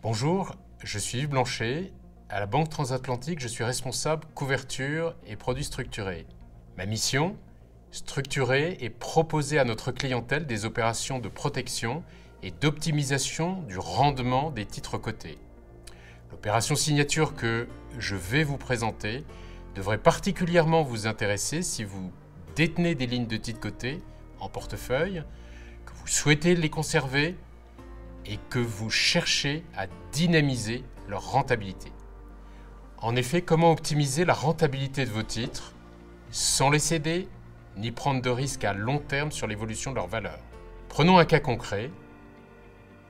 Bonjour, je suis Yves Blanchet. À la Banque Transatlantique, je suis responsable couverture et produits structurés. Ma mission, structurer et proposer à notre clientèle des opérations de protection et d'optimisation du rendement des titres cotés. L'opération signature que je vais vous présenter devrait particulièrement vous intéresser si vous détenez des lignes de titres cotés en portefeuille, que vous souhaitez les conserver et que vous cherchez à dynamiser leur rentabilité. En effet, comment optimiser la rentabilité de vos titres sans les céder ni prendre de risques à long terme sur l'évolution de leur valeur? Prenons un cas concret.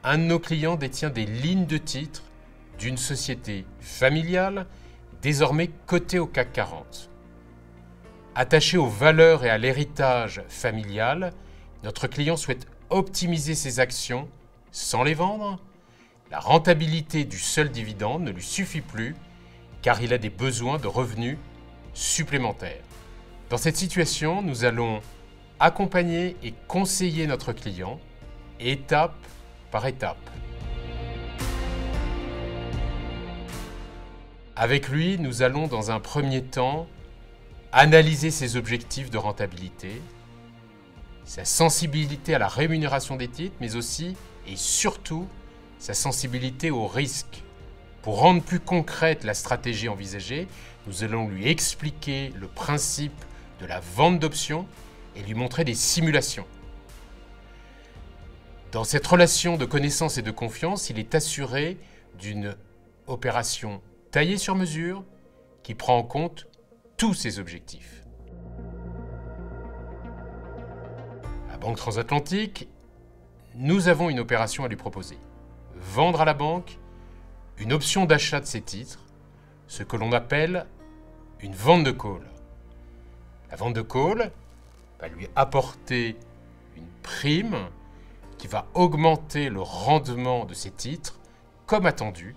Un de nos clients détient des lignes de titres d'une société familiale désormais cotée au CAC 40. Attaché aux valeurs et à l'héritage familial, notre client souhaite optimiser ses actions sans les vendre. La rentabilité du seul dividende ne lui suffit plus car il a des besoins de revenus supplémentaires. Dans cette situation, nous allons accompagner et conseiller notre client étape par étape. Avec lui, nous allons dans un premier temps analyser ses objectifs de rentabilité, sa sensibilité à la rémunération des titres, mais aussi et surtout sa sensibilité au risque. Pour rendre plus concrète la stratégie envisagée, nous allons lui expliquer le principe de la vente d'options et lui montrer des simulations. Dans cette relation de connaissance et de confiance, il est assuré d'une opération taillée sur mesure qui prend en compte tous ses objectifs. À Banque Transatlantique, nous avons une opération à lui proposer. Vendre à la banque une option d'achat de ses titres, ce que l'on appelle une vente de call. La vente de call va lui apporter une prime qui va augmenter le rendement de ses titres comme attendu.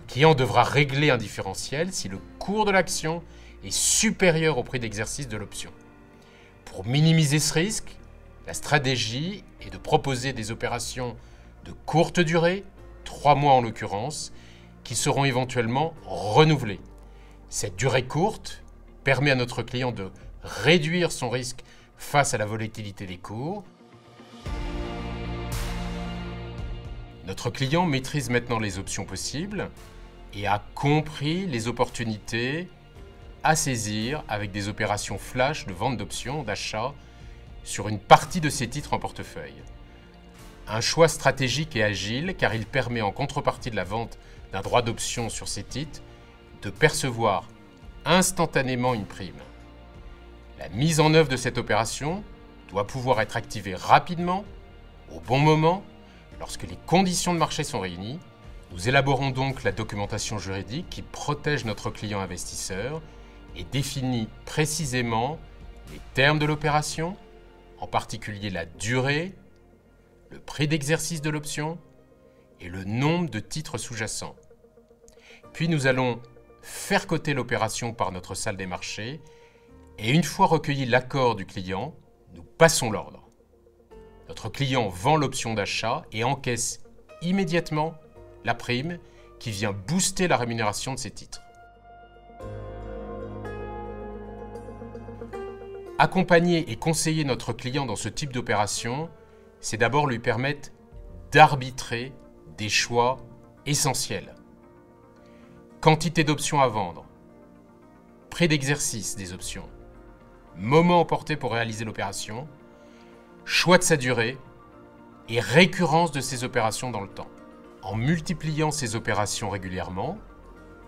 Le client devra régler un différentiel si le cours de l'action est supérieur au prix d'exercice de l'option. Pour minimiser ce risque, la stratégie est de proposer des opérations de courte durée, 3 mois en l'occurrence, qui seront éventuellement renouvelées. Cette durée courte permet à notre client de réduire son risque face à la volatilité des cours. Notre client maîtrise maintenant les options possibles et a compris les opportunités à saisir avec des opérations flash de vente d'options, d'achat sur une partie de ses titres en portefeuille. Un choix stratégique et agile car il permet en contrepartie de la vente d'un droit d'option sur ses titres de percevoir instantanément une prime. La mise en œuvre de cette opération doit pouvoir être activée rapidement, au bon moment, lorsque les conditions de marché sont réunies. Nous élaborons donc la documentation juridique qui protège notre client investisseur et définit précisément les termes de l'opération, en particulier la durée, le prix d'exercice de l'option et le nombre de titres sous-jacents. Puis nous allons faire coter l'opération par notre salle des marchés et une fois recueilli l'accord du client, nous passons l'ordre. Notre client vend l'option d'achat et encaisse immédiatement la prime qui vient booster la rémunération de ses titres. Accompagner et conseiller notre client dans ce type d'opération, c'est d'abord lui permettre d'arbitrer des choix essentiels. Quantité d'options à vendre, prix d'exercice des options, moment opportun pour réaliser l'opération, choix de sa durée et récurrence de ces opérations dans le temps. En multipliant ces opérations régulièrement,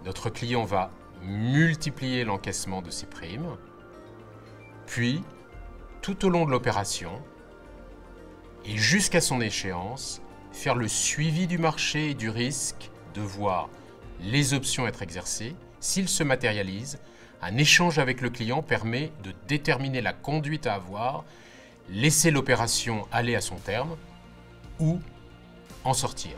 notre client va multiplier l'encaissement de ses primes, puis, tout au long de l'opération, et jusqu'à son échéance, faire le suivi du marché et du risque de voir les options être exercées. S'il se matérialise, un échange avec le client permet de déterminer la conduite à avoir, laisser l'opération aller à son terme ou en sortir.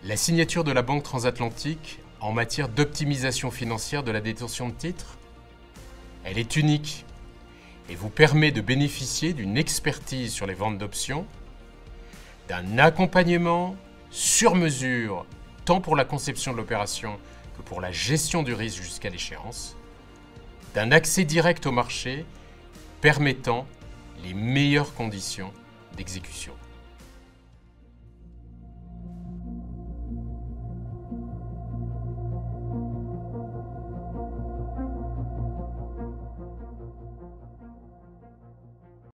La signature de la Banque Transatlantique en matière d'optimisation financière de la détention de titres, elle est unique et vous permet de bénéficier d'une expertise sur les ventes d'options, d'un accompagnement sur mesure, tant pour la conception de l'opération que pour la gestion du risque jusqu'à l'échéance, d'un accès direct au marché permettant les meilleures conditions d'exécution.